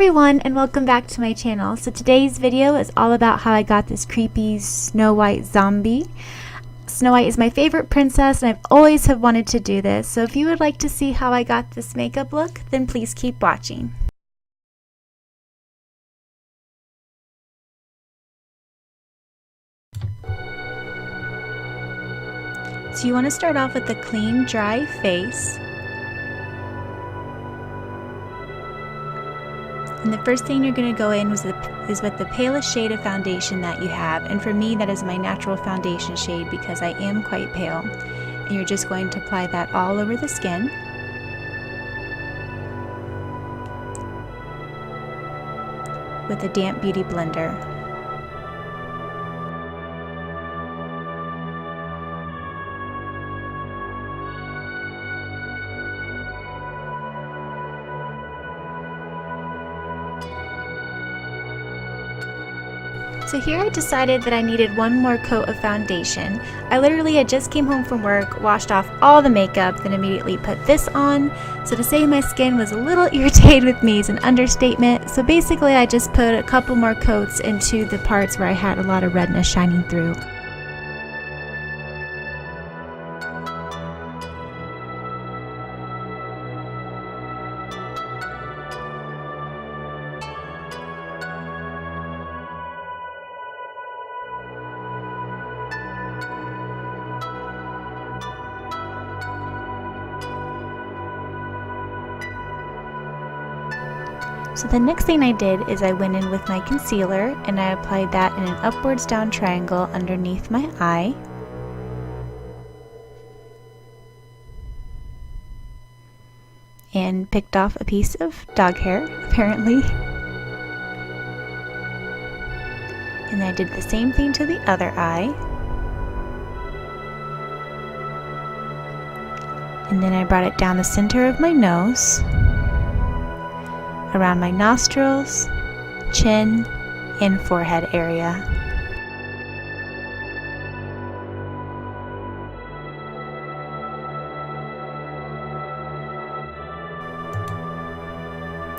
Everyone, and welcome back to my channel. So today's video is all about how I got this creepy Snow White zombie. Snow White is my favorite princess and I've always have wanted to do this. So if you would like to see how I got this makeup look, then please keep watching. So you want to start off with a clean, dry face. And the first thing you're going to go in is with the palest shade of foundation that you have. And for me, that is my natural foundation shade because I am quite pale. And you're just going to apply that all over the skin. With a damp beauty blender. So here I decided that I needed one more coat of foundation. I literally had just came home from work, washed off all the makeup, then immediately put this on. So to say my skin was a little irritated with me is an understatement. So basically I just put a couple more coats into the parts where I had a lot of redness shining through. So the next thing I did is I went in with my concealer and I applied that in an upwards down triangle underneath my eye. And picked off a piece of dog hair, apparently. And I did the same thing to the other eye. And then I brought it down the center of my nose, around my nostrils, chin, and forehead area.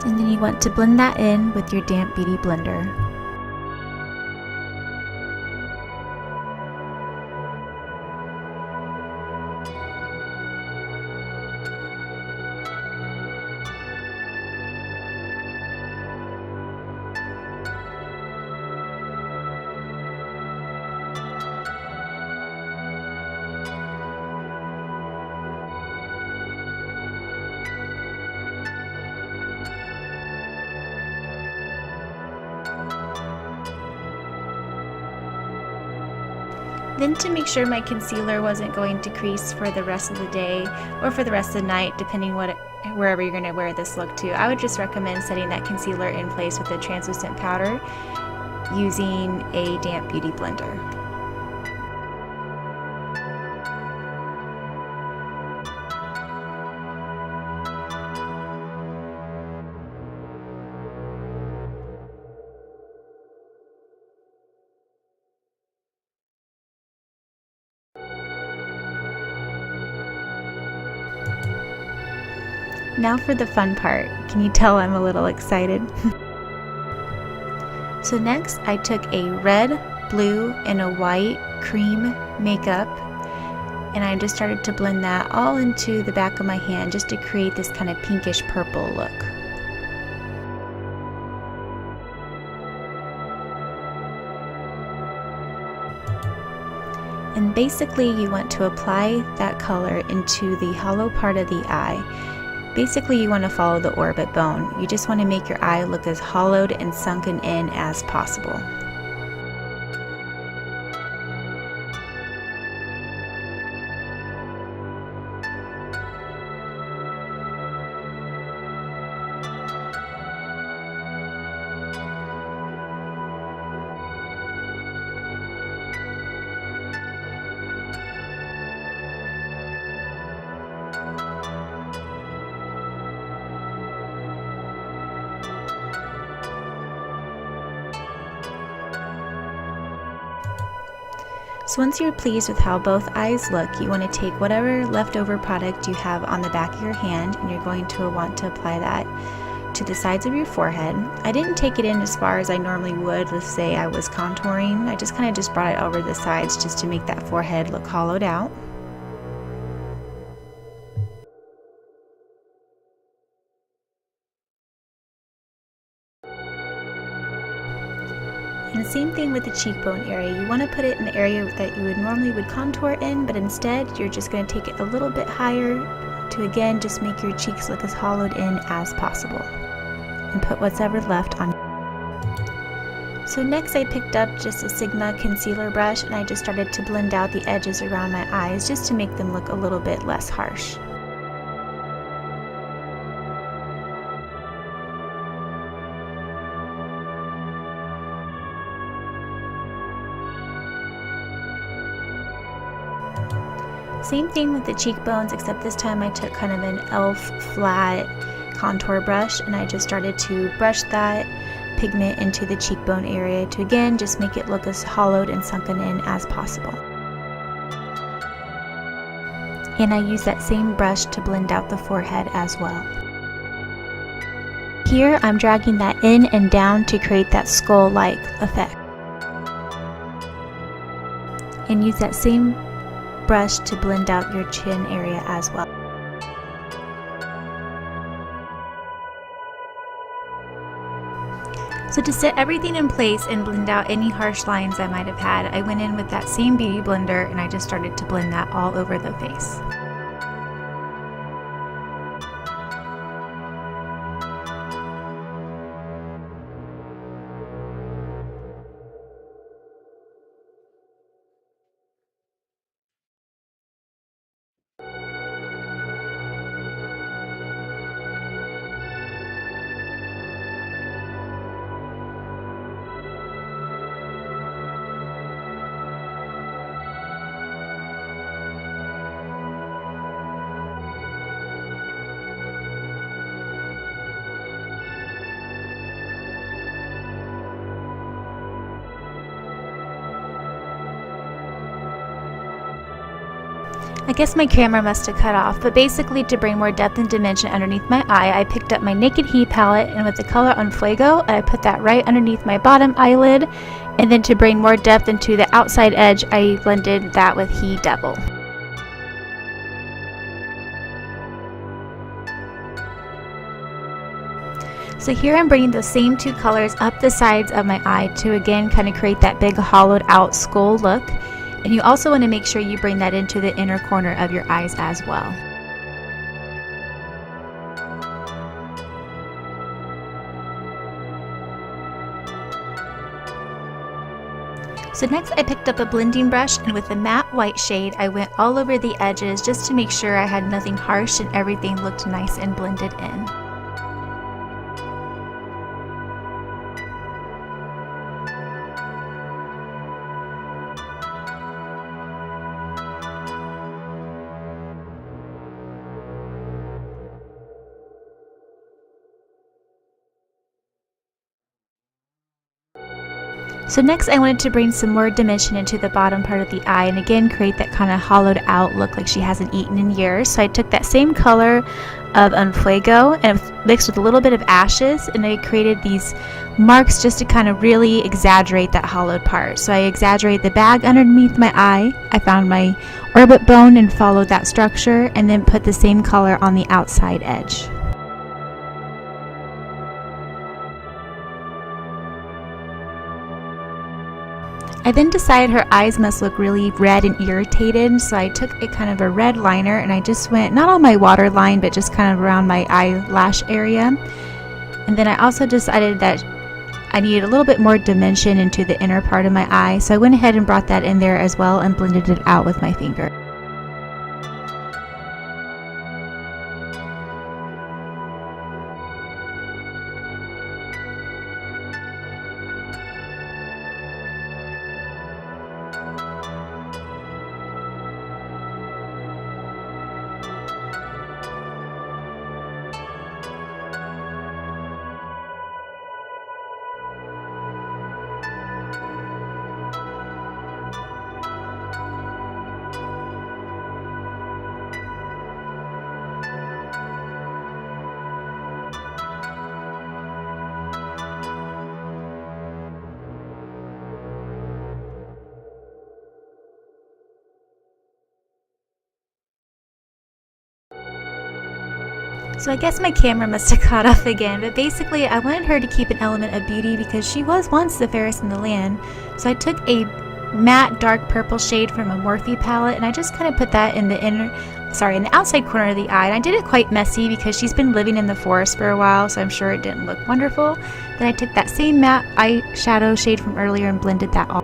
And then you want to blend that in with your damp beauty blender. Then to make sure my concealer wasn't going to crease for the rest of the day or for the rest of the night, depending wherever you're going to wear this look to, I would just recommend setting that concealer in place with a translucent powder using a damp beauty blender. Now for the fun part. Can you tell I'm a little excited? So next I took a red, blue, and a white cream makeup and I just started to blend that all into the back of my hand just to create this kind of pinkish purple look. And basically you want to apply that color into the hollow part of the eye. Basically, you want to follow the orbit bone. You just want to make your eye look as hollowed and sunken in as possible. So once you're pleased with how both eyes look, you want to take whatever leftover product you have on the back of your hand and you're going to want to apply that to the sides of your forehead. I didn't take it in as far as I normally would, let's say I was contouring. I just kind of just brought it over the sides just to make that forehead look hollowed out. And the same thing with the cheekbone area. You want to put it in the area that you would contour in, but instead you're just going to take it a little bit higher to again just make your cheeks look as hollowed in as possible. And put what's ever left on. So next I picked up just a Sigma concealer brush and I just started to blend out the edges around my eyes just to make them look a little bit less harsh. Same thing with the cheekbones, except this time I took kind of an e.l.f. flat contour brush and I just started to brush that pigment into the cheekbone area to again just make it look as hollowed and sunken in as possible. And I use that same brush to blend out the forehead as well. Here I'm dragging that in and down to create that skull-like effect. And use that same brush to blend out your chin area as well. So to set everything in place and blend out any harsh lines I might have had, I went in with that same beauty blender and I just started to blend that all over the face. I guess my camera must have cut off, but basically to bring more depth and dimension underneath my eye, I picked up my Naked Heat palette and with the color on Fuego, I put that right underneath my bottom eyelid, and then to bring more depth into the outside edge, I blended that with He Devil. So here I'm bringing those same two colors up the sides of my eye to again kind of create that big hollowed out skull look. And you also want to make sure you bring that into the inner corner of your eyes as well. So next I picked up a blending brush and with a matte white shade I went all over the edges just to make sure I had nothing harsh and everything looked nice and blended in. So next I wanted to bring some more dimension into the bottom part of the eye and again create that kind of hollowed out look like she hasn't eaten in years. So I took that same color of Fuego and mixed with a little bit of ashes and I created these marks just to kind of really exaggerate that hollowed part. So I exaggerate the bag underneath my eye. I found my orbit bone and followed that structure and then put the same color on the outside edge. I then decided her eyes must look really red and irritated, so I took a kind of a red liner and I just went, not on my waterline, but just kind of around my eyelash area. And then I also decided that I needed a little bit more dimension into the inner part of my eye, so I went ahead and brought that in there as well and blended it out with my finger. So I guess my camera must have caught up again, but basically I wanted her to keep an element of beauty because she was once the fairest in the land. So I took a matte dark purple shade from a Morphe palette and I just kind of put that in the in the outside corner of the eye. And I did it quite messy because she's been living in the forest for a while, so I'm sure it didn't look wonderful. Then I took that same matte eyeshadow shade from earlier and blended that all.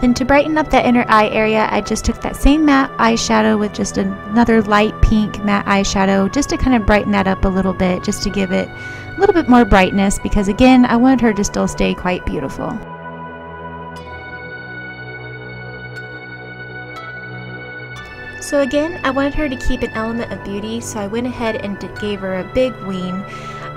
Then to brighten up that inner eye area, I just took that same matte eyeshadow with just another light pink matte eyeshadow just to kind of brighten that up a little bit, just to give it a little bit more brightness because again, I wanted her to still stay quite beautiful. So again, I wanted her to keep an element of beauty, so I went ahead and gave her a big wing.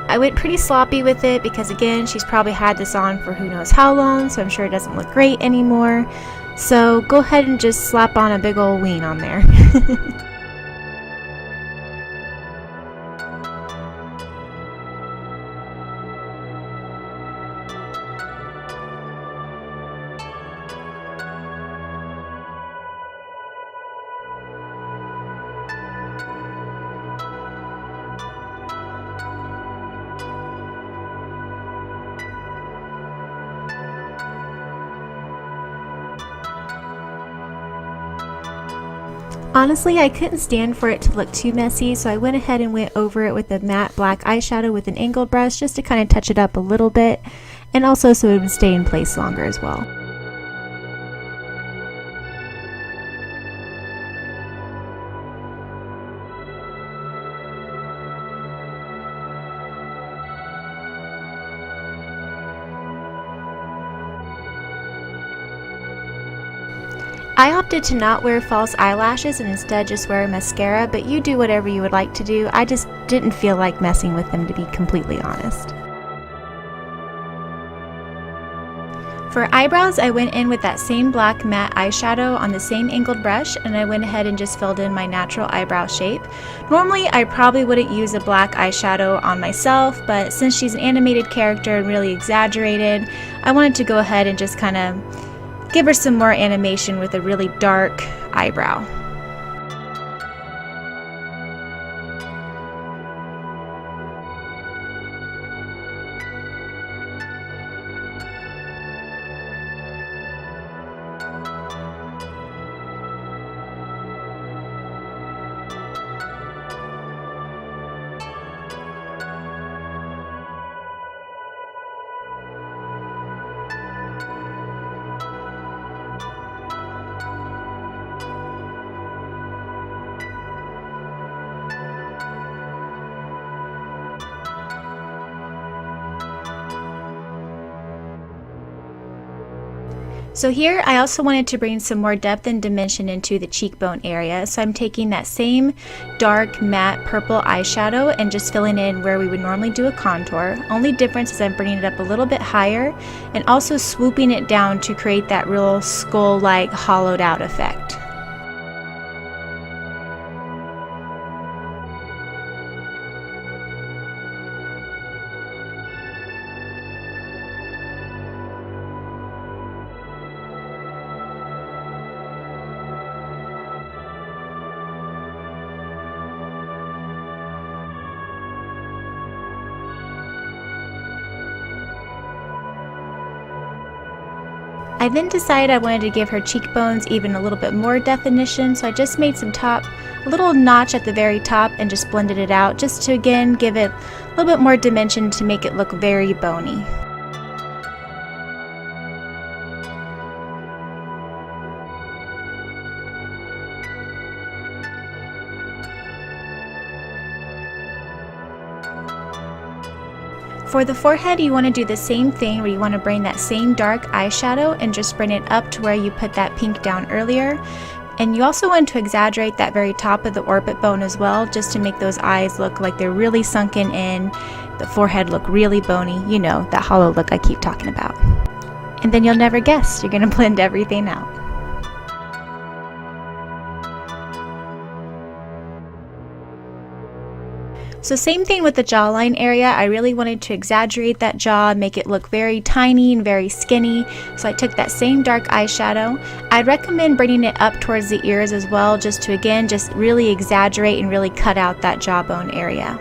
I went pretty sloppy with it because again, she's probably had this on for who knows how long, so I'm sure it doesn't look great anymore. So go ahead and just slap on a big old wing on there. Honestly, I couldn't stand for it to look too messy, so I went ahead and went over it with a matte black eyeshadow with an angled brush just to kind of touch it up a little bit, and also so it would stay in place longer as well. I opted to not wear false eyelashes and instead just wear mascara, but you do whatever you would like to do. I just didn't feel like messing with them, to be completely honest. For eyebrows, I went in with that same black matte eyeshadow on the same angled brush, and I went ahead and just filled in my natural eyebrow shape. Normally, I probably wouldn't use a black eyeshadow on myself, but since she's an animated character and really exaggerated, I wanted to go ahead and just kind of give her some more animation with a really dark eyebrow. So here I also wanted to bring some more depth and dimension into the cheekbone area, so I'm taking that same dark matte purple eyeshadow and just filling in where we would normally do a contour. Only difference is I'm bringing it up a little bit higher and also swooping it down to create that real skull-like hollowed out effect. I then decided I wanted to give her cheekbones even a little bit more definition, so I just made a little notch at the very top and just blended it out just to again give it a little bit more dimension to make it look very bony. For the forehead, you want to do the same thing where you want to bring that same dark eyeshadow and just bring it up to where you put that pink down earlier. And you also want to exaggerate that very top of the orbit bone as well, just to make those eyes look like they're really sunken in, the forehead look really bony, you know, that hollow look I keep talking about. And then you'll never guess, you're going to blend everything out. So same thing with the jawline area. I really wanted to exaggerate that jaw, make it look very tiny and very skinny. So I took that same dark eyeshadow. I'd recommend bringing it up towards the ears as well, just to again, just really exaggerate and really cut out that jawbone area.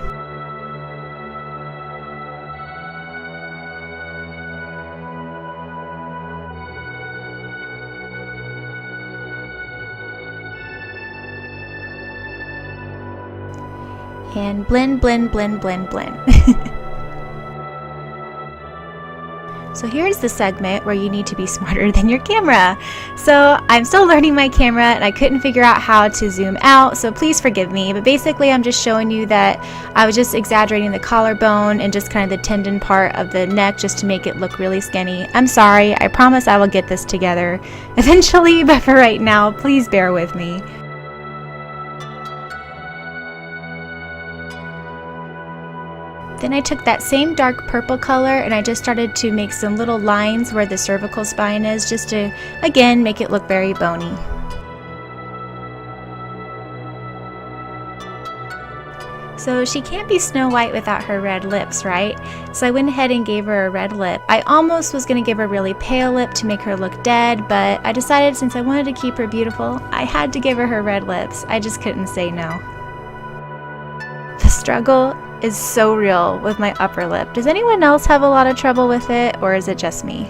And blend, blend, blend, blend, blend. So here's the segment where you need to be smarter than your camera. So I'm still learning my camera and I couldn't figure out how to zoom out, so please forgive me. But basically I'm just showing you that I was just exaggerating the collarbone and just kind of the tendon part of the neck just to make it look really skinny. I'm sorry, I promise I will get this together eventually, but for right now, please bear with me. Then I took that same dark purple color and I just started to make some little lines where the cervical spine is, just to, again, make it look very bony. So she can't be Snow White without her red lips, right? So I went ahead and gave her a red lip. I almost was going to give her a really pale lip to make her look dead, but I decided since I wanted to keep her beautiful, I had to give her her red lips. I just couldn't say no. The struggle is so real with my upper lip. Does anyone else have a lot of trouble with it, or is it just me?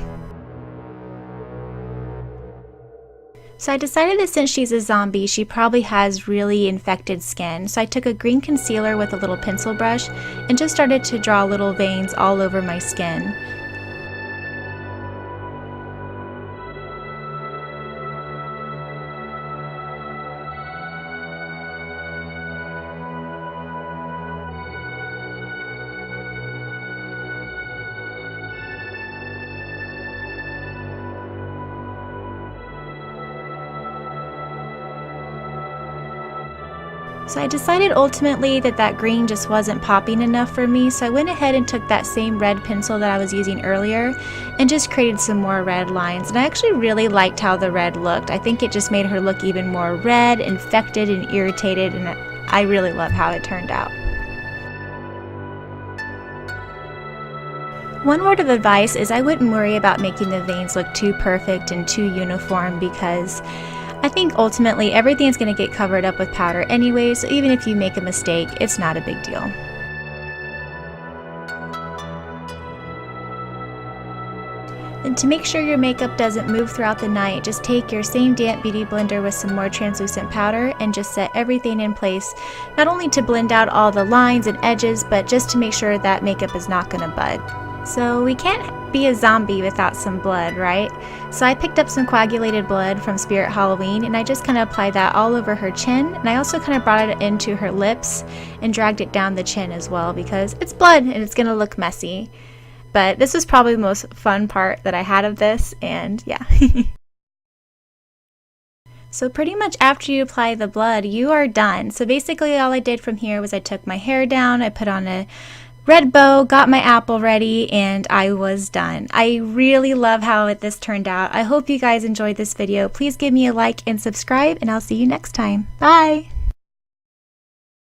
So I decided that since she's a zombie, she probably has really infected skin. So I took a green concealer with a little pencil brush and just started to draw little veins all over my skin. So I decided ultimately that that green just wasn't popping enough for me, so I went ahead and took that same red pencil that I was using earlier and just created some more red lines. And I actually really liked how the red looked. I think it just made her look even more red, infected, and irritated, and I really love how it turned out. One word of advice is I wouldn't worry about making the veins look too perfect and too uniform, because I think ultimately everything's going to get covered up with powder anyway, so even if you make a mistake, it's not a big deal. And to make sure your makeup doesn't move throughout the night, just take your same damp beauty blender with some more translucent powder and just set everything in place, not only to blend out all the lines and edges, but just to make sure that makeup is not going to bud. So we can't be a zombie without some blood, right? So I picked up some coagulated blood from Spirit Halloween and I just kind of applied that all over her chin, and I also kind of brought it into her lips and dragged it down the chin as well, because it's blood and it's going to look messy. But this was probably the most fun part that I had of this, and yeah. So pretty much after you apply the blood, you are done. So basically all I did from here was I took my hair down, I put on a red bow, got my apple ready, and I was done. I really love how this turned out. I hope you guys enjoyed this video. Please give me a like and subscribe, and I'll see you next time. Bye!